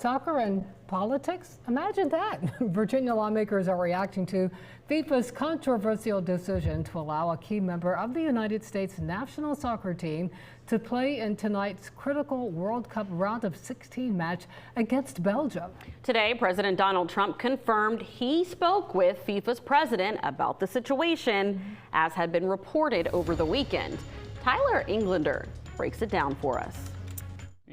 Soccer and politics? Imagine that. Virginia lawmakers are reacting to FIFA's controversial decision to allow a key member of the United States national soccer team to play in tonight's critical World Cup round of 16 match against Belgium. Today, President Donald Trump confirmed he spoke with FIFA's president about the situation, as had been reported over the weekend. Tyler Englander breaks it down for us.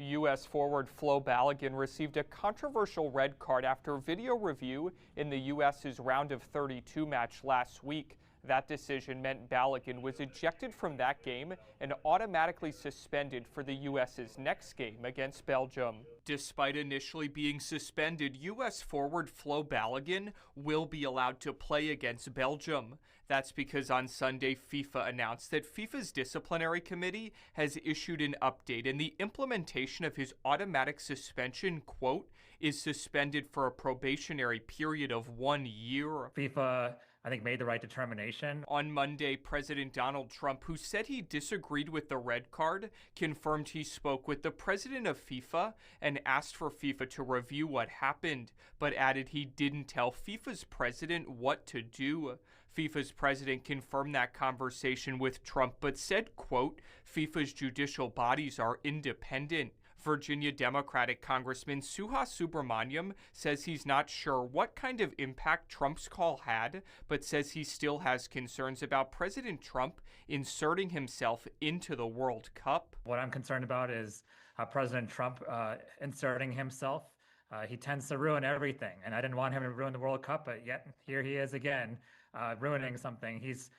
U.S. forward Flo Balogun received a controversial red card after video review in the U.S.'s round of 32 match last week. That decision meant Balogun was ejected from that game and automatically suspended for the U.S.'s next game against Belgium. Despite initially being suspended, U.S. forward Flo Balogun will be allowed to play against Belgium. That's because on Sunday, FIFA announced that FIFA's disciplinary committee has issued an update, and the implementation of his automatic suspension, quote, is suspended for a probationary period of 1 year. FIFA, I think, made the right determination. On Monday, President Donald Trump, who said he disagreed with the red card, confirmed he spoke with the president of FIFA and asked for FIFA to review what happened, but added he didn't tell FIFA's president what to do. FIFA's president confirmed that conversation with Trump, but said, quote, FIFA's judicial bodies are independent. Virginia Democratic Congressman Suha Subramaniam says he's not sure what kind of impact Trump's call had, but says he still has concerns about President Trump inserting himself into the World Cup. What I'm concerned about is President Trump inserting himself. He tends to ruin everything, and I didn't want him to ruin the World Cup, but yet here he is again, ruining something. He's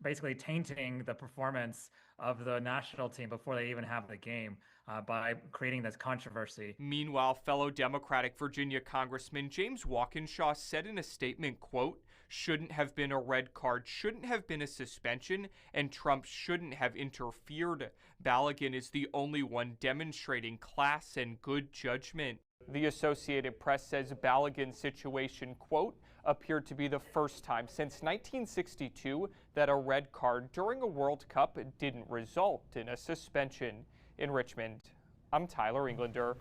basically tainting the performance of the national team before they even have the game by creating this controversy. Meanwhile, fellow Democratic Virginia Congressman James Walkinshaw said in a statement, quote, shouldn't have been a red card, shouldn't have been a suspension, and Trump shouldn't have interfered. Balogun is the only one demonstrating class and good judgment. The Associated Press says Balogun's situation, quote, appeared to be the first time since 1962 that a red card during a World Cup didn't result in a suspension. In Richmond, I'm Tyler Englander.